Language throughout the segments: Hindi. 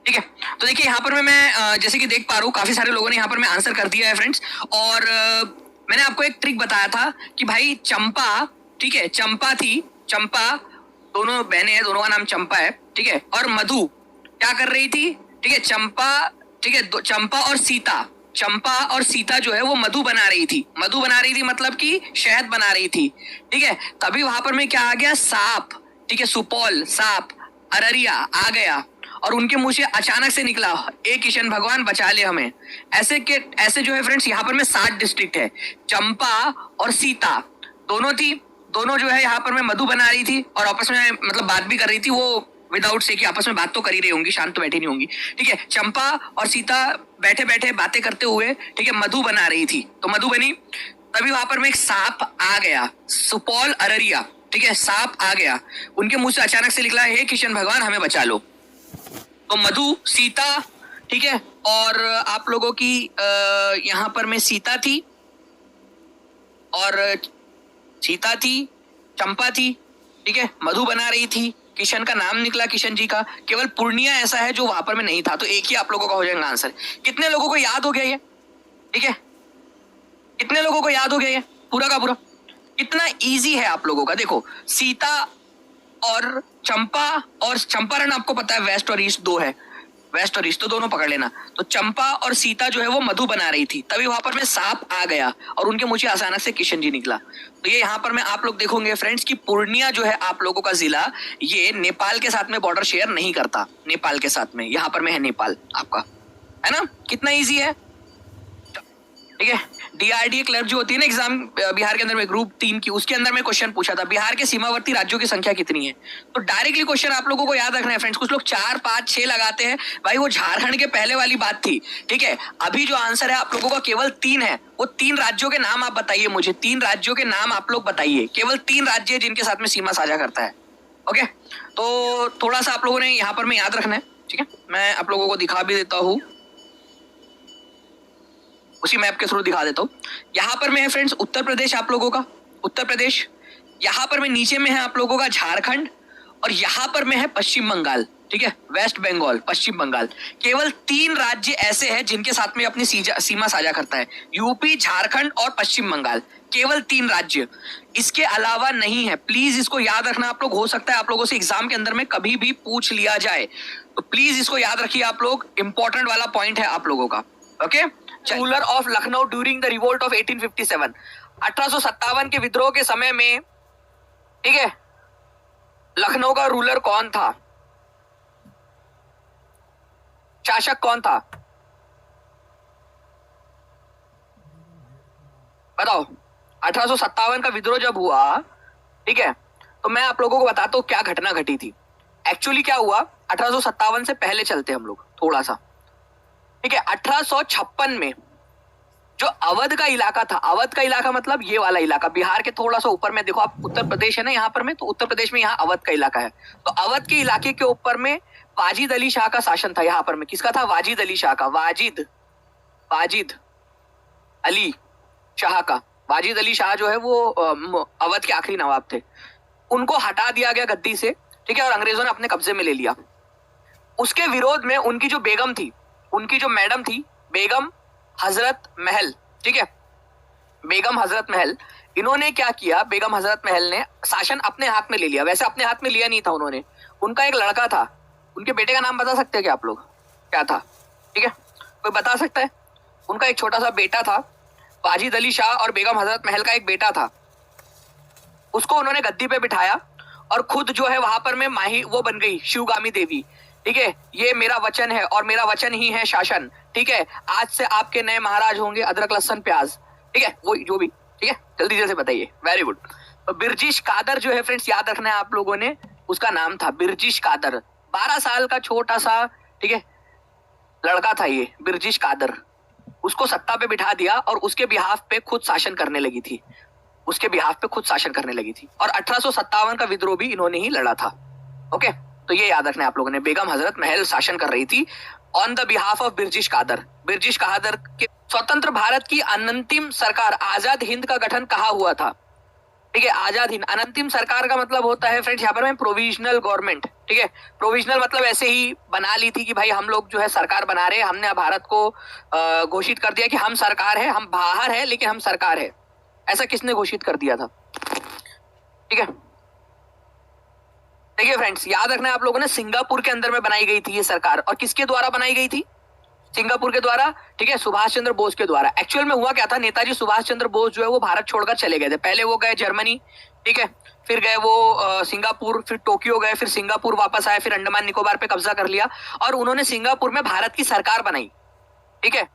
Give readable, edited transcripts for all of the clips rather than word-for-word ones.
ठीक है। तो देखिए यहाँ पर मैं जैसे कि देख पा रहा हूँ काफी सारे लोगों ने यहाँ पर मैं आंसर कर दिया है फ्रेंड्स। और मैंने आपको एक ट्रिक बताया था कि भाई चंपा, ठीक है, चंपा थी, चंपा, दोनों बहनें हैं, दोनों का नाम चंपा है, ठीक है। और मधु क्या कर रही थी, ठीक है, चंपा, ठीक है, चंपा और सीता, चंपा और सीता जो है वो मधु बना रही थी, मधु बना रही थी मतलब कि शहद बना रही थी, ठीक है। तभी वहां पर मैं क्या आ गया, सांप, ठीक है, सुपौल, सांप, अररिया आ गया और उनके मुंह से अचानक से निकला, ए किशन भगवान बचा ले हमें। ऐसे जो है फ्रेंड्स यहाँ पर में 7 डिस्ट्रिक्ट है, चंपा और सीता दोनों थी, दोनों जो है यहाँ पर में मधु बना रही थी और आपस में मतलब बात भी कर रही थी, वो विदाउट से कि आपस में बात तो कर ही रही होंगी, शांत तो बैठी नहीं होंगी, ठीक है। चंपा और सीता बैठे बैठे बातें करते हुए, ठीक है, मधु बना रही थी, तो मधु बनी। तभी वहां पर में एक सांप आ गया, सुपौल अररिया, ठीक है, सांप आ गया, उनके मुंह से अचानक से निकला, हे किशन भगवान हमें बचा लो। तो मधु, सीता, ठीक है, और आप लोगों की यहाँ पर में सीता थी और सीता थी, चंपा थी, ठीक है, मधु बना रही थी, किशन का नाम निकला किशन जी का, केवल पूर्णिया ऐसा है जो वहां पर में नहीं था, तो एक ही आप लोगों का हो जाएगा आंसर। कितने लोगों को याद हो गया ये, ठीक है, कितने लोगों को याद हो गया ये पूरा का पूरा? कितना इजी है आप लोगों का, देखो सीता और चंपा, और चंपारण आपको पता है वेस्ट और ईस्ट दो है, वेस्ट और ईस्ट तो दोनों पकड़ लेना। तो चंपा और सीता जो है वो मधु बना रही थी, तभी वहां पर में सांप आ गया और उनके मुझे अचानक से किशन जी निकला। तो ये यहाँ पर में आप लोग देखोगे फ्रेंड्स कि पूर्णिया जो है आप लोगों का जिला, ये नेपाल के साथ में बॉर्डर शेयर नहीं करता, नेपाल के साथ में यहाँ पर में है नेपाल आपका, है ना, कितना ईजी है, ठीक है। डीआरडीए क्लर्क जो होती है ना एग्जाम बिहार के अंदर में ग्रुप 3 की, उसके अंदर में क्वेश्चन पूछा था बिहार के सीमावर्ती राज्यों की संख्या कितनी है, तो डायरेक्टली क्वेश्चन आप लोगों को याद रखना है फ्रेंड्स। कुछ लोग 4, 5, 6 लगाते हैं, भाई वो झारखंड के पहले वाली बात थी, ठीक है। अभी जो आंसर है आप लोगों का केवल 3 है, वो 3 राज्यों के नाम आप बताइए मुझे, 3 राज्यों के नाम आप लोग बताइए, केवल 3 राज्य जिनके साथ में सीमा साझा करता है, ओके। तो थोड़ा सा आप लोगों ने यहाँ पर में याद रखना है, ठीक है। मैं आप लोगों को दिखा भी देता हूँ, उसी मैप के थ्रू दिखा देता हूँ। यहाँ पर में है फ्रेंड्स उत्तर प्रदेश, आप लोगों का उत्तर प्रदेश, यहाँ पर में नीचे में है आप लोगों का झारखंड, और यहाँ पर में है पश्चिम बंगाल, ठीक है, वेस्ट बंगाल, पश्चिम बंगाल। केवल 3 राज्य ऐसे हैं जिनके साथ में अपनी सीमा साझा करता है, यूपी, झारखंड और पश्चिम बंगाल, केवल 3 राज्य, इसके अलावा नहीं है। प्लीज इसको याद रखना आप लोग, हो सकता है आप लोगों से एग्जाम के अंदर में कभी भी पूछ लिया जाए, तो प्लीज इसको याद रखिए आप लोग, इंपॉर्टेंट वाला पॉइंट है आप लोगों का, okay. Ruler of Lucknow during the revolt of 1857, 1857 के विद्रोह के समय में, ठीक है, लखनऊ का रूलर कौन था, शासक कौन था, बताओ। 1857 का विद्रोह जब हुआ, ठीक है, तो मैं आप लोगों को बताता हूं क्या घटना घटी थी। एक्चुअली क्या हुआ, 1857 से पहले चलते हम लोग थोड़ा सा, ठीक है। 1856 में जो अवध का इलाका था, अवध का इलाका मतलब ये वाला इलाका, बिहार के थोड़ा सा ऊपर में, देखो आप उत्तर प्रदेश है ना यहाँ पर में, तो उत्तर प्रदेश में यहाँ अवध का इलाका है, तो अवध के इलाके के ऊपर में वाजिद अली शाह का शासन था। यहाँ पर में किसका था, वाजिद अली शाह का, वाजिद अली शाह का। वाजिद अली शाह जो है वो अवध के आखिरी नवाब थे, उनको हटा दिया गया गद्दी से, ठीक है, और अंग्रेजों ने अपने कब्जे में ले लिया। उसके विरोध में उनकी जो बेगम थी, उनकी जो मैडम थी, बेगम हजरत महल, ठीक है, बेगम हजरत महल, इन्होंने क्या किया, बेगम हजरत महल ने शासन अपने हाथ में ले लिया। वैसे अपने हाथ में लिया नहीं था उन्होंने, उनका एक लड़का था, उनके बेटे का नाम बता सकते हैं क्या आप लोग, क्या था, ठीक है, कोई बता सकता है? उनका एक छोटा सा बेटा था, वाजिद अली शाह और बेगम हजरत महल का एक बेटा था, उसको उन्होंने गद्दी पे बिठाया और खुद जो है वहां पर में माही वो बन गई शिवगामी देवी, ठीक है। ये मेरा वचन है और मेरा वचन ही है शासन, ठीक है, आज से आपके नए महाराज होंगे अदरक लहसन प्याज, ठीक है, वो जो भी, ठीक है, जल्दी से बताइए, वेरी गुड। तो बिरजिश कादर जो है फ्रेंड्स याद रखना है आप लोगों ने, उसका नाम था बिरजिश कादर, 12 साल का छोटा सा, ठीक है, लड़का था ये बिरजिश कादर, उसको सत्ता पे बिठा दिया और उसके बिहाफ पे खुद शासन करने लगी थी, उसके बिहाफ पे खुद शासन करने लगी थी, और 1857 का विद्रोह भी इन्होंने ही लड़ा था, ओके। तो ये याद रखना है आप लोगों ने, बेगम हजरत महल शासन कर रही थी on the behalf of Birjis Qadr. Birjis Qadr के स्वतंत्र भारत की अंतिम सरकार आजाद हिंद का गठन कहाँ हुआ था, ठीक है। आजाद हिंद, अनंतिम सरकार का मतलब होता है फ्रेंड्स यहाँ पर में प्रोविजनल गवर्नमेंट। ठीक है, प्रोविजनल मतलब ऐसे ही बना ली थी कि भाई हम लोग जो है सरकार बना रहे हैं, हमने भारत को घोषित कर दिया कि हम सरकार है, हम बाहर है लेकिन हम सरकार है। ऐसा किसने घोषित कर दिया था? ठीक है, देखिए फ्रेंड्स याद रखना है आप लोगों ने, सिंगापुर के अंदर में बनाई गई थी ये सरकार। और किसके द्वारा बनाई गई थी? सिंगापुर के द्वारा। ठीक है, सुभाष चंद्र बोस के द्वारा। एक्चुअल में हुआ क्या था, नेताजी सुभाष चंद्र बोस जो है वो भारत छोड़कर चले गए थे। पहले वो गए जर्मनी, ठीक है, फिर गए वो सिंगापुर, फिर टोक्यो गए, फिर सिंगापुर वापस आए, फिर अंडमान निकोबार पे कब्जा कर लिया और उन्होंने सिंगापुर में भारत की सरकार बनाई। ठीक है,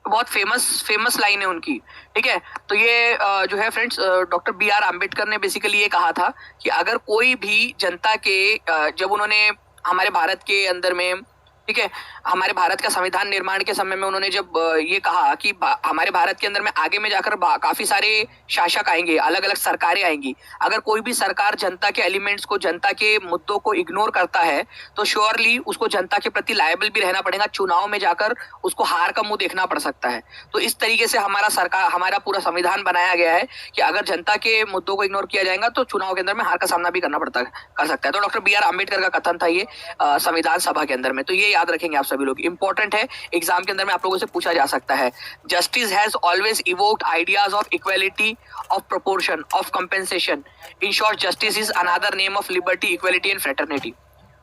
बहुत फेमस लाइन है उनकी। ठीक है, तो ये जो है फ्रेंड्स डॉक्टर B.R. आम्बेडकर ने बेसिकली ये कहा था कि अगर कोई भी जनता के जब उन्होंने हमारे भारत के अंदर में, ठीक है, हमारे भारत का संविधान निर्माण के समय में उन्होंने जब ये कहा कि हमारे भारत के अंदर में आगे में जाकर काफी सारे शासक आएंगे, अलग अलग सरकारें आएंगी। अगर कोई भी सरकार जनता के एलिमेंट्स को, जनता के मुद्दों को इग्नोर करता है तो श्योरली उसको जनता के प्रति लायबल भी रहना पड़ेगा। चुनाव में जाकर उसको हार का मुंह देखना पड़ सकता है। तो इस तरीके से हमारा पूरा संविधान बनाया गया है कि अगर जनता के मुद्दों को इग्नोर किया जाएगा तो चुनाव के अंदर में हार का सामना भी कर सकता है। तो डॉक्टर B.R. आम्बेडकर का कथन था ये संविधान सभा के अंदर में। तो ये याद रखेंगे आप सभी लोग, इंपॉर्टेंट है, एग्जाम के अंदर में आप लोगों से पूछा जा सकता है। Justice has always evoked ideas of equality, of proportion, of compensation. In short justice is another name of liberty, equality and fraternity.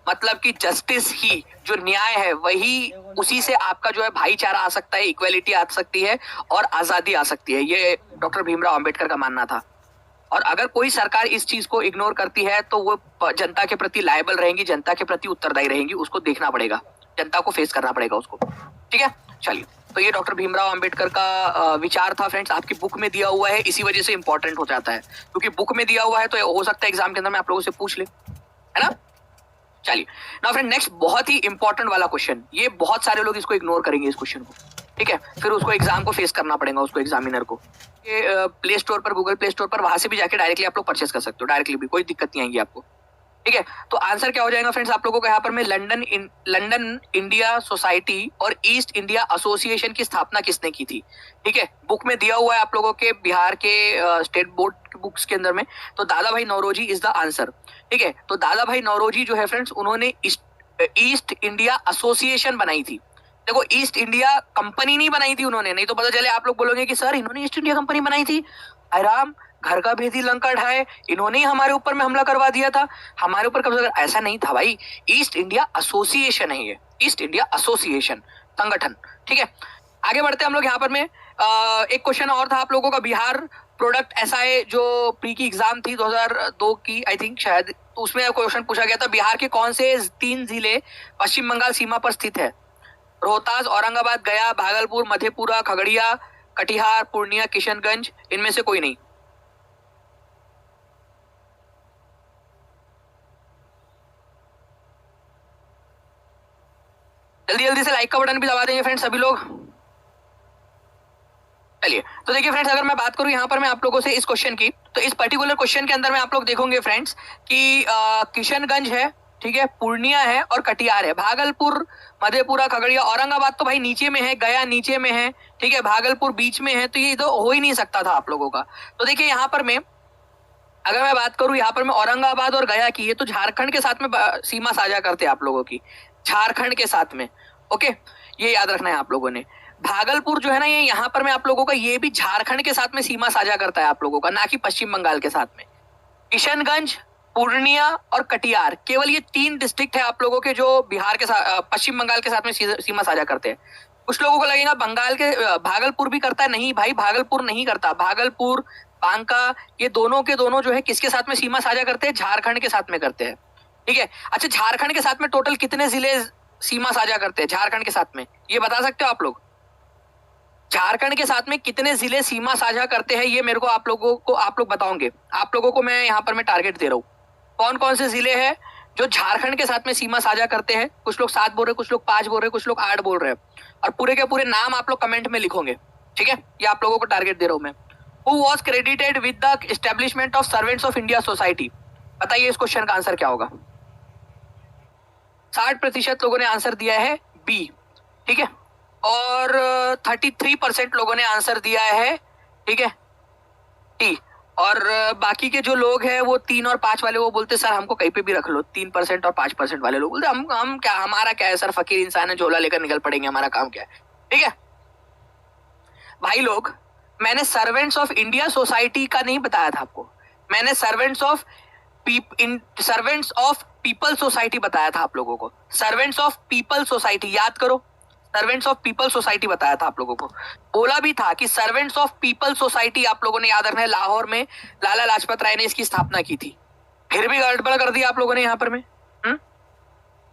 मतलब कि जस्टिस ही, जो न्याय है वही, उसी से आपका जो है भाईचारा आ सकता है, इक्वालिटी आ सकती है और आजादी आ सकती है। ये डॉक्टर भीमराव अंबेडकर का मानना था। और अगर कोई सरकार इस चीज को इग्नोर करती है तो वो जनता के प्रति लायबल रहेंगी, जनता के प्रति उत्तरदायी रहेंगी, उसको देखना पड़ेगा, जनता को फेस करना पड़ेगा उसको। ठीक है, चलिए, तो ये डॉक्टर भीमराव अंबेडकर का विचार था फ्रेंड्स, आपकी बुक में दिया हुआ है, इसी वजह से इंपॉर्टेंट हो जाता है, क्योंकि बुक में दिया हुआ है तो हो सकता है एग्जाम के अंदर में आप लोगों से पूछ ले, है ना। चलिए ना फ्रेंड, नेक्स्ट बहुत ही इंपॉर्टेंट वाला क्वेश्चन, ये बहुत सारे लोग इसको इग्नोर करेंगे इस क्वेश्चन को। ठीक है, फिर उसको एग्जाम को फेस करना पड़ेगा, उसको एग्जामिनर को। प्ले स्टोर पर, गूगल प्ले स्टोर पर, वहां से भी जाके डायरेक्टली आप लोग परचेस कर सकते हो, डायरेक्टली भी, कोई दिक्कत नहीं आएगी आपको। ठीक है, तो आंसर क्या हो जाएगा फ्रेंड्स आप लोगों को यहाँ पर में, लंदन इंडिया सोसाइटी और ईस्ट इंडिया एसोसिएशन की स्थापना किसने की थी? ठीक है, बुक में दिया हुआ है आप लोगों के बिहार के स्टेट बोर्ड बुक्स के अंदर में। तो दादा भाई नौरोजी इज द आंसर। ठीक है, तो दादा भाई नौरोजी जो है फ्रेंड्स, उन्होंने ईस्ट इंडिया एसोसिएशन बनाई थी। देखो, ईस्ट इंडिया कंपनी नहीं बनाई थी उन्होंने, नहीं तो पता चले आप लोग बोलोगे कि सर इन्होंने ईस्ट इंडिया कंपनी बनाई थी, आराम घर का भेदी लंका ढाए, इन्होंने ही हमारे ऊपर में हमला करवा दिया था, हमारे ऊपर कब्जा कर। ऐसा नहीं था भाई, ईस्ट इंडिया एसोसिएशन है ये, ईस्ट इंडिया एसोसिएशन संगठन। ठीक है, आगे बढ़ते हैं हम लोग। यहाँ पर में एक क्वेश्चन और था आप लोगों का, बिहार प्रोडक्ट SI जो प्री की एग्जाम थी 2002 की, आई थिंक शायद, तो उसमें क्वेश्चन पूछा गया था, बिहार के कौन से 3 जिले पश्चिम बंगाल सीमा पर स्थित है? रोहतास, औरंगाबाद, गया, भागलपुर, मधेपुरा, खगड़िया, कटिहार, पूर्णिया, किशनगंज, इनमें से कोई नहीं। जल्दी जल्दी से लाइक का बटन भी दबा देंगे फ्रेंड्स सभी लोग। चलिए, तो देखिए फ्रेंड्स, अगर मैं बात करूं यहाँ पर मैं आप लोगों से इस क्वेश्चन की, तो इस पर्टिकुलर क्वेश्चन के अंदर में आप लोग देखोगे फ्रेंड्स कि किशनगंज है, ठीक है, पूर्णिया है और कटिहार है। भागलपुर, मधेपुरा, खगड़िया, औरंगाबाद तो भाई नीचे में है, गया नीचे में है, ठीक है, भागलपुर बीच में है, तो ये तो हो ही नहीं सकता था आप लोगों का। तो देखिए यहाँ पर मैं, अगर मैं बात करूं यहाँ पर मैं औरंगाबाद और गया की, ये तो झारखंड के साथ में सीमा साझा करते हैं आप लोगों की, झारखंड के साथ में। ओके, ये याद रखना है आप लोगों ने। भागलपुर जो है ना, ये यहाँ पर मैं आप लोगों का, ये भी झारखंड के साथ में सीमा साझा करता है आप लोगों का, ना कि पश्चिम बंगाल के साथ में। किशनगंज, पूर्णिया और कटिहार, केवल ये 3 डिस्ट्रिक्ट है आप लोगों के जो बिहार के साथ, पश्चिम बंगाल के साथ में सीमा साझा करते हैं। कुछ लोगों को लगेगा बंगाल के भागलपुर भी करता है, नहीं भाई, भागलपुर नहीं करता। भागलपुर, बांका, ये दोनों के दोनों जो है किसके साथ में सीमा साझा करते हैं? झारखंड के साथ में करते हैं। ठीक है, अच्छा, झारखंड के साथ में टोटल कितने जिले सीमा साझा करते हैं झारखंड के साथ में, ये बता सकते हो आप लोग? झारखंड के साथ में कितने जिले सीमा साझा करते हैं, ये मेरे को आप लोग बताओगे। आप लोगों को मैं यहाँ पर मैं टारगेट दे रहा हूँ, कौन कौन से जिले हैं जो झारखंड के साथ में सीमा साझा करते हैं। कुछ लोग 7 बोल रहे, कुछ लोग 5 बोल रहे, कुछ लोग 8 बोल रहे हैं, और पूरे के पूरे नाम आप लोग कमेंट में लिखोगे। ठीक है, ये आप लोगों को टारगेट दे रहा हूं मैं। Who was credited with the establishment of servants of India society? बताइए इस क्वेश्चन का आंसर क्या होगा? 60% लोगों ने आंसर दिया है बी, ठीक है, और 33% लोगों ने आंसर दिया है, ठीक है, टी, और बाकी के जो लोग हैं वो 3 और 5 वाले वो बोलते सर हमको कहीं पे भी रख लो। 3% और 5% वाले लोग बोलते हम क्या, हमारा क्या है सर, फकीर इंसान है, झोला लेकर निकल पड़ेंगे, हमारा काम क्या है। ठीक है भाई लोग, मैंने सर्वेंट्स ऑफ इंडिया सोसाइटी का नहीं बताया था आपको, मैंने सर्वेंट्स ऑफ पीपल सोसाइटी बताया था आप लोगों को। सर्वेंट्स ऑफ पीपल सोसाइटी याद करो, सर्वेंट्स ऑफ पीपल सोसाइटी बताया था आप लोगों को। बोला भी था कि सर्वेंट्स ऑफ पीपल सोसाइटी आप लोगों ने याद रखना है, लाहौर में लाला लाजपत राय ने इसकी स्थापना की थी। फिर भी गड़बड़ कर दिया आप लोगों ने यहाँ पर में,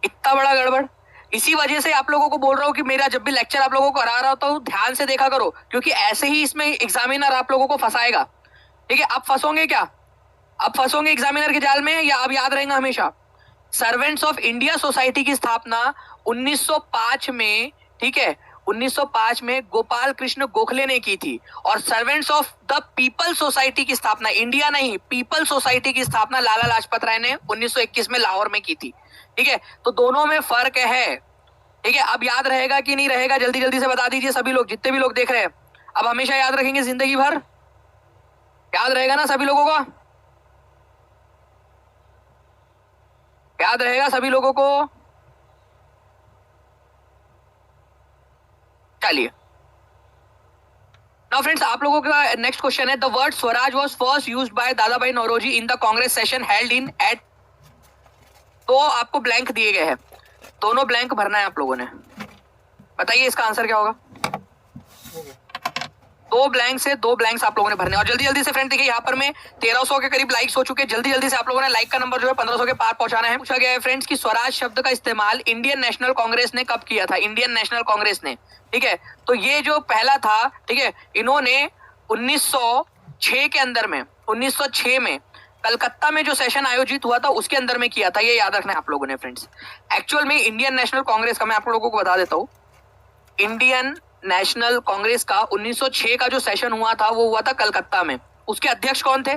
इतना बड़ा गड़बड़। इसी वजह से आप लोगों को बोल रहा हूँ कि मेरा जब भी लेक्चर आप लोगों को करा रहा होता हूँ ध्यान से देखा करो, क्योंकि ऐसे ही इसमें एग्जामिनर आप लोगों को फंसाएगा। ठीक है, आप फंसोगे क्या, अब फंसोगे एग्जामिनर के जाल में, या अब याद रहेगा हमेशा। सर्वेंट्स ऑफ इंडिया सोसाइटी की स्थापना 1905 में, ठीक है 1905 में गोपाल कृष्ण गोखले ने की थी। और servants of the people society की स्थापना, इंडिया नहीं पीपल सोसाइटी की स्थापना लाला लाजपत राय ने 1921 में लाहौर में की थी। ठीक है, तो दोनों में फर्क है। ठीक है, अब याद रहेगा कि नहीं रहेगा, जल्दी जल्दी से बता दीजिए सभी लोग, जितने भी लोग देख रहे हैं। अब हमेशा याद रखेंगे जिंदगी भर, याद रहेगा ना सभी लोगों को, याद रहेगा सभी लोगों को। चलिए नाउ फ्रेंड्स, आप लोगों का नेक्स्ट क्वेश्चन है, the word swaraj was first used by Dadabhai Naoroji in the Congress session held in eight. तो आपको ब्लैंक दिए गए हैं, दोनों ब्लैंक भरना है आप लोगों ने। बताइए इसका आंसर क्या होगा। दो ब्लैंक से दो ब्लैंक्स आप लोगों ने भरने। और जल्दी जल्दी से फ्रेंड देखिए, यहाँ पर में 1300 के करीब लाइक्स हो चुके हैं। जल्दी जल्दी से आप लोगों ने लाइक का नंबर जो है 1500 के पार पहुंचाना है। पूछा गया है फ्रेंड्स कि स्वराज शब्द का इस्तेमाल इंडियन नेशनल कांग्रेस ने कब किया था। इंडियन नेशनल कांग्रेस ने, ठीक है, तो ये जो पहला था, ठीक है, इन्होंने 1906 के अंदर में, 1906 में कलकत्ता में जो सेशन आयोजित हुआ था उसके अंदर में किया था। ये याद रखना है आप लोगों ने फ्रेंड्स। एक्चुअल में इंडियन नेशनल कांग्रेस का मैं आप लोगों को बता देता हूँ, इंडियन नेशनल कांग्रेस का 1906 का जो सेशन हुआ था वो हुआ था कलकत्ता में। उसके अध्यक्ष कौन थे,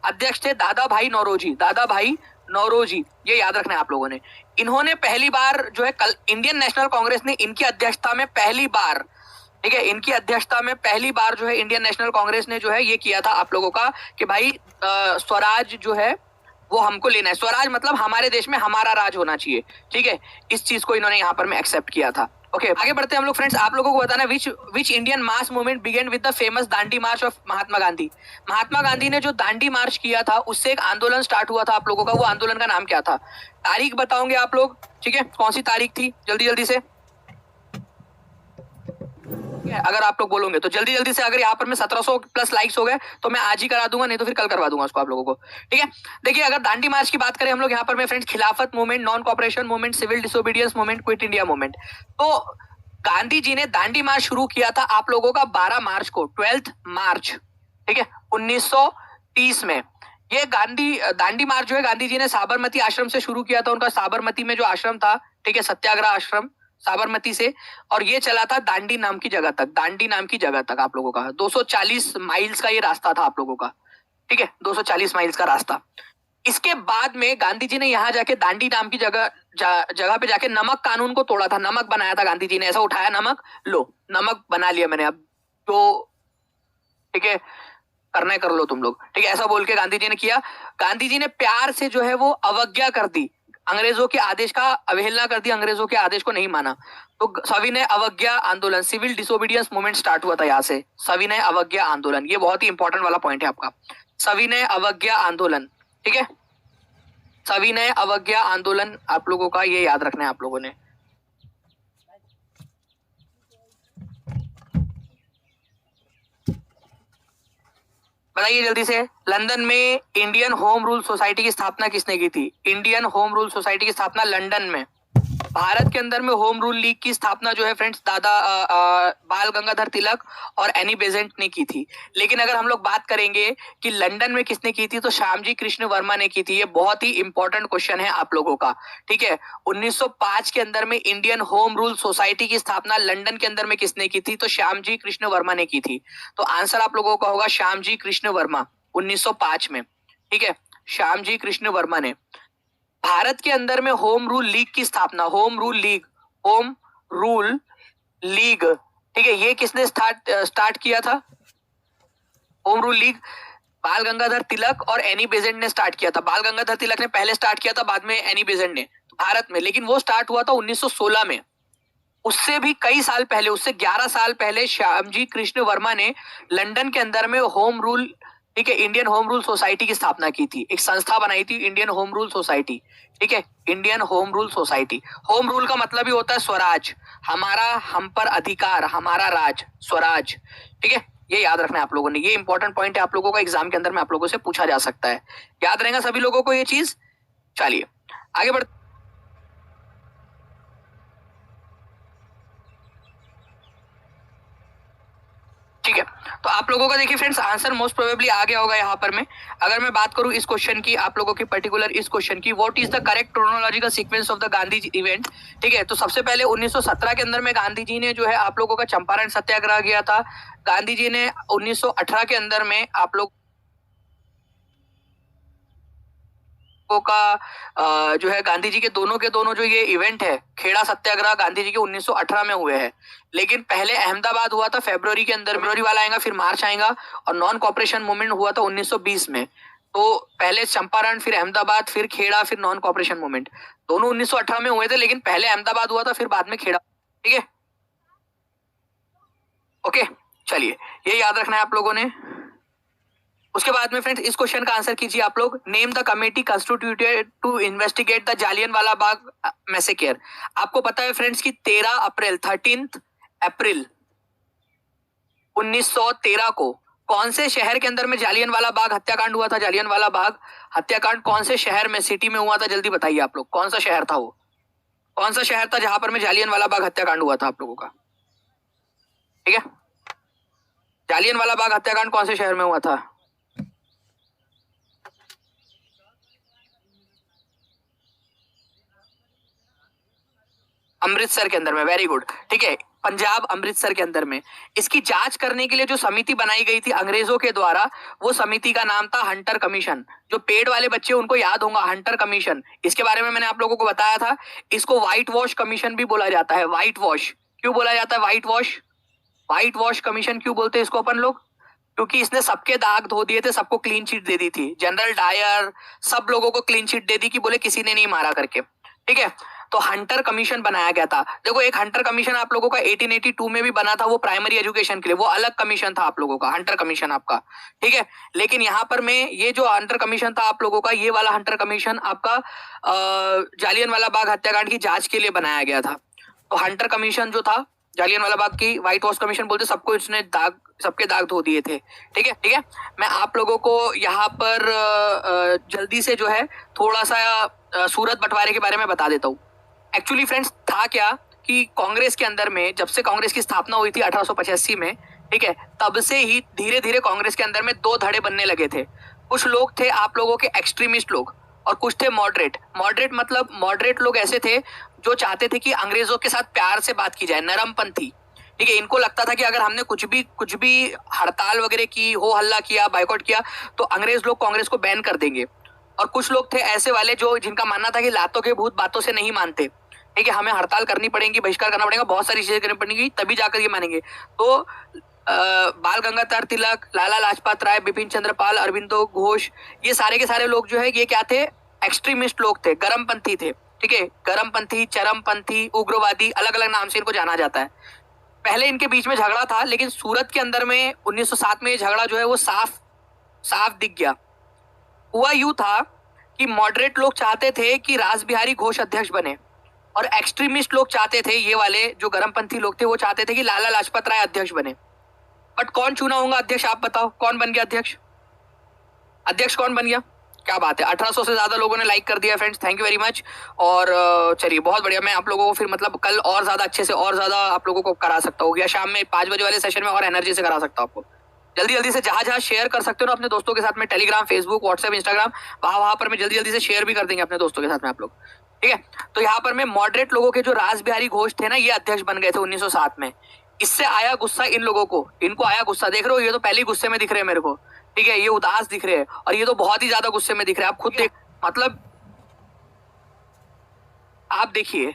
अध्यक्ष थे दादा भाई नौरोजी, दादा भाई नौरोजी, ये याद रखना है आप लोगों ने। इन्होंने पहली बार जो है इंडियन नेशनल कांग्रेस ने इनकी अध्यक्षता में पहली बार, ठीक है, इनकी अध्यक्षता में पहली बार जो है इंडियन नेशनल कांग्रेस ने जो है ये किया था आप लोगों का कि भाई स्वराज जो है वो हमको लेना है। स्वराज मतलब हमारे देश में हमारा राज होना चाहिए। ठीक है, इस चीज को इन्होंने यहाँ पर में एक्सेप्ट किया था। ओके, आगे बढ़ते हैं हम लोग फ्रेंड्स। आप लोगों को बताना which Indian mass movement began with the famous Dandi march of Mahatma Gandhi. Mahatma Gandhi ने जो दांडी मार्च किया था उससे एक आंदोलन स्टार्ट हुआ था आप लोगों का। वो आंदोलन का नाम क्या था, तारीख बताओगे आप लोग, ठीक है, कौन सी तारीख थी, जल्दी जल्दी से। अगर आप लोग बोलोगे तो जल्दी जल्दी से, अगर यहाँ पर में 1700 प्लस लाइक्स हो गए तो मैं आज ही करा दूंगा, नहीं तो फिर कल करवा दूंगा उसको आप लोगों को। ठीक है, देखिए अगर दांडी मार्च की बात करें हम लोग यहाँ पर में friends, Khilafat movement, non cooperation movement, civil disobedience movement, quit India movement. तो गांधी जी ने दांडी मार्च शुरू किया था आप लोगों का 12 मार्च को, 12 मार्च, ठीक है, 1930 में। ये दांडी मार्च जो है गांधी जी ने साबरमती आश्रम से शुरू किया था। उनका साबरमती में जो आश्रम था, ठीक है, सत्याग्रह आश्रम साबरमती से, और ये चला था दांडी नाम की जगह तक, दांडी नाम की जगह तक आप लोगों का 240 माइल्स का ये रास्ता था आप लोगों का। ठीक है, 240 माइल्स का रास्ता। इसके बाद में गांधी जी ने यहाँ जाके दांडी नाम की जगह पे जाके नमक कानून को तोड़ा था। नमक बनाया था गांधी जी ने, ऐसा उठाया नमक, लो नमक बना लिया मैंने अब तो, ठीक है, करना है कर लो तुम लोग, ठीक है, ऐसा बोल के गांधी जी ने किया। गांधी जी ने प्यार से जो है वो अवज्ञा कर दी, अंग्रेजों के आदेश का अवहेलना कर दी, अंग्रेजों के आदेश को नहीं माना। तो सविनय अवज्ञा आंदोलन, सिविल डिसोबीडियंस मूवमेंट स्टार्ट हुआ था यहाँ से। सविनय अवज्ञा आंदोलन, ये बहुत ही इंपॉर्टेंट वाला पॉइंट है आपका, सविनय अवज्ञा आंदोलन। ठीक है, सविनय अवज्ञा आंदोलन आप लोगों का ये याद रखना है आप लोगों ने। बताइए जल्दी से, लंदन में इंडियन होम रूल सोसाइटी की स्थापना किसने की थी। इंडियन होम रूल सोसाइटी की स्थापना लंदन में। भारत के अंदर में होम रूल लीग की स्थापना जो है फ्रेंड्स दादा बाल गंगाधर तिलक और एनी बेजेंट ने की थी। लेकिन अगर हम लोग बात करेंगे कि लंदन में किसने की थी, तो श्यामजी कृष्ण वर्मा ने की थी। ये बहुत ही इंपॉर्टेंट क्वेश्चन है आप लोगों का। ठीक है, 1905 के अंदर में इंडियन होम रूल सोसाइटी की स्थापना लंदन के अंदर में किसने की थी, तो श्यामजी कृष्ण वर्मा ने की थी। तो आंसर आप लोगों का होगा श्यामजी कृष्ण वर्मा, 1905 में। ठीक है, श्यामजी कृष्ण वर्मा ने। भारत के अंदर में होम रूल लीग की स्थापना, home rule league, home rule league, ठीक है, ये किसने स्टार्ट किया था, होम रूल लीग। बाल गंगाधर तिलक और एनी बेजेंट ने स्टार्ट किया था। बाल गंगाधर तिलक ने पहले स्टार्ट किया था, बाद में एनी बेजेंट ने भारत में, लेकिन वो स्टार्ट हुआ था 1916 में। उससे भी कई साल पहले, उससे 11 साल पहले श्यामजी कृष्ण वर्मा ने लंदन के अंदर में होम रूल, ठीक है, इंडियन होम रूल सोसाइटी की स्थापना की थी। एक संस्था बनाई थी इंडियन होम रूल सोसाइटी, ठीक है, Indian home rule society. Home rule का मतलब ही होता है स्वराज, हमारा, हम पर अधिकार, हमारा राज, स्वराज, ठीक है। ये याद रखना है आप लोगों ने, ये इंपॉर्टेंट पॉइंट है आप लोगों का, एग्जाम के अंदर में आप लोगों से पूछा जा सकता है। याद रहेगा सभी लोगों को ये चीज। चलिए आगे बढ़, ठीक है। तो आप लोगों का देखिए फ्रेंड्स आंसर मोस्ट प्रोबेबली आ गया होगा यहाँ पर में। अगर मैं बात करूं इस क्वेश्चन की, आप लोगों की पर्टिकुलर इस क्वेश्चन की, what is the correct chronological sequence of the Gandhi event, ठीक है। तो सबसे पहले 1917 के अंदर में गांधी जी ने जो है आप लोगों का चंपारण सत्याग्रह किया था। गांधी जी ने 1918 के अंदर में आप लोग का जो है गांधी जी के दोनों जो ये इवेंट है, खेड़ा सत्याग्रह गांधी जी के 1918 में हुए हैं। लेकिन पहले अहमदाबाद हुआ था फरवरी के अंदर, फरवरी वाला आएगा, फिर मार्च आएगा, और नॉन कॉपरेशन मूवमेंट हुआ था 1920 में। तो पहले चंपारण, फिर अहमदाबाद, फिर खेड़ा, फिर नॉन कॉपरेशन मूवमेंट, दोनों 1918 में हुए थे, लेकिन पहले अहमदाबाद हुआ था, फिर बाद में खेड़ा, ठीक है। ओके, चलिए ये याद रखना है आप लोगों ने। उसके बाद में फ्रेंड्स इस क्वेश्चन का आंसर कीजिए आप लोग। Name the committee constituted to investigate the Jallianwala Bagh massacre. आपको पता है फ्रेंड्स कि 13 अप्रैल 13 अप्रैल 1913 को कौन से शहर के अंदर में जालियनवाला बाग हत्याकांड हुआ था? जालियनवाला बाग हत्याकांड कौन से शहर में, सिटी में हुआ था? जल्दी बताइए आप लोग, कौन सा शहर था वो? कौन सा शहर था जहां पर में जालियनवाला बाग हत्याकांड हुआ था आप लोगों का? ठीक है, जालियनवाला बाग हत्याकांड कौन से शहर में हुआ था? अमृतसर के अंदर में, वेरी गुड, ठीक है, पंजाब अमृतसर के अंदर में। इसकी जांच करने के लिए जो समिति बनाई गई थी अंग्रेजों के द्वारा, वो समिति का नाम था हंटर कमीशन। जो पेड़ वाले बच्चे उनको याद होगा हंटर कमीशन, इसके बारे में मैंने आप लोगों को बताया था। इसको व्हाइट वॉश कमीशन भी बोला जाता है। व्हाइट वॉश क्यों बोला जाता है? White wash, white wash commission क्यों बोलते हैं इसको अपन लोग? क्योंकि इसने सबके दाग धो दिए थे, सबको क्लीन चिट दे दी थी। जनरल डायर सब लोगों को क्लीन चिट दे दी कि बोले किसी ने नहीं मारा करके, ठीक है। तो हंटर कमीशन बनाया गया था। देखो एक हंटर कमीशन आप लोगों का 1882 में भी बना था, वो प्राइमरी एजुकेशन के लिए, वो अलग कमीशन था आप लोगों का, हंटर कमीशन आपका, ठीक है। लेकिन यहाँ पर में ये जो हंटर कमीशन था आप लोगों का, ये वाला हंटर कमीशन आपका जालियनवाला बाग हत्याकांड की जांच के लिए बनाया गया था। तो हंटर कमीशन जो था, जालियनवाला बाग की व्हाइट वॉश कमीशन बोलते, सबको इसने दाग, सबके दाग धो दिए थे, ठीक है, ठीक है। मैं आप लोगों को यहाँ पर जल्दी से जो है थोड़ा सा सूरत बंटवारे के बारे में बता देता हूँ। एक्चुअली फ्रेंड्स था क्या कि कांग्रेस के अंदर में जब से कांग्रेस की स्थापना हुई थी 1885 में, ठीक है, तब से ही धीरे धीरे कांग्रेस के अंदर में दो धड़े बनने लगे थे। कुछ लोग थे आप लोगों के एक्सट्रीमिस्ट लोग, और कुछ थे मॉडरेट। मॉडरेट मतलब मॉडरेट लोग ऐसे थे जो चाहते थे कि अंग्रेजों के साथ प्यार से बात की जाए, नरमपंथी, ठीक है। इनको लगता था कि अगर हमने कुछ भी हड़ताल वगैरह की, हो हल्ला किया, बाइकआउट किया, तो अंग्रेज लोग कांग्रेस को बैन कर देंगे। और कुछ लोग थे ऐसे वाले जो जिनका मानना था कि लातों के भूत बातों से नहीं मानते, ठीक है, हमें हड़ताल करनी पड़ेगी, बहिष्कार करना पड़ेगा, बहुत सारी चीजें करनी पड़ेगी, तभी जाकर ये मानेंगे। तो बाल गंगाधर तिलक, लाला लाजपत राय, बिपिन चंद्र पाल, अरविंदो घोष, ये सारे के सारे लोग जो है ये क्या थे? एक्सट्रीमिस्ट लोग थे, गर्मपंथी थे, ठीक है। गर्मपंथी, चरमपंथी, उग्रवादी, अलग अलग नाम से इनको जाना जाता है। पहले इनके बीच में झगड़ा था, लेकिन सूरत के अंदर में 1907 में ये झगड़ा जो है वो साफ साफ दिख गया। हुआ यूं था कि मॉडरेट लोग चाहते थे कि रास बिहारी घोष अध्यक्ष बने, और एक्सट्रीमिस्ट लोग चाहते थे, ये वाले जो गर्मपंथी लोग थे वो चाहते थे कि लाला लाजपत राय अध्यक्ष बने। बट कौन चुना होगा अध्यक्ष? आप बताओ कौन बन गया अध्यक्ष? अध्यक्ष कौन बन गया? क्या बात है, 1800 से ज्यादा लोगों ने लाइक कर दिया friends, thank you very much. और चलिए बहुत बढ़िया, मैं आप लोगों को फिर मतलब कल और ज्यादा अच्छे से और ज्यादा आप लोगों को करा सकता हूँ, या शाम में 5 बजे वाले सेशन में और एनर्जी से करा सकता हूँ आपको। जल्दी जल्दी से जहां जहां शेयर कर सकते हो ना अपने दोस्तों के साथ में, टेलीग्राम, फेसबुक, व्हाट्सएप, इंस्टाग्राम, वहां वहां पर मैं जल्दी जल्दी से शेयर भी कर देंगे अपने दोस्तों के साथ में आप लोग, ठीक है। तो यहाँ पर में मॉडरेट लोगों के जो रास बिहारी घोष थे ना, ये अध्यक्ष बन गए थे 1907 में। इससे आया गुस्सा इन लोगों को, इनको आया गुस्सा, देख रहे हो ये तो पहले ही गुस्से में दिख रहे हैं मेरे को, ठीक है, ये उदास दिख रहे हैं, और ये तो बहुत ही ज्यादा गुस्से में दिख रहे हैं, आप खुद देख, मतलब आप देखिए,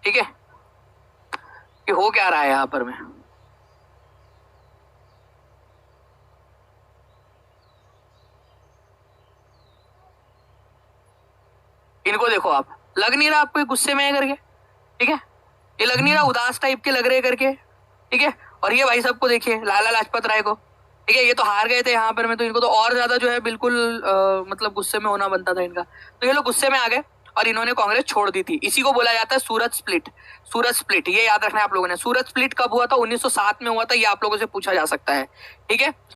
ठीक है, कि हो क्या रहा है यहाँ पर में। इनको देखो आप, लग नहीं रहा आपको ये गुस्से में है करके, ठीक है, ये लग नहीं रहा उदास टाइप के लग रहे करके, ठीक है। और ये भाई साहब को देखिए, लाला लाजपत राय को, ठीक है, ये तो हार गए थे यहाँ पर में, तो इनको तो और ज्यादा जो है बिल्कुल मतलब गुस्से में होना बनता था इनका। तो ये लोग गुस्से में आ गए और इन्होंने कांग्रेस छोड़ दी थी। इसी को बोला जाता है सूरत स्प्लिट। सूरत स्प्लिट ये याद रखना है आप लोगों ने। सूरत स्प्लिट कब हुआ था? 1907 में हुआ था, ये आप लोगों से पूछा जा सकता है, ठीक है।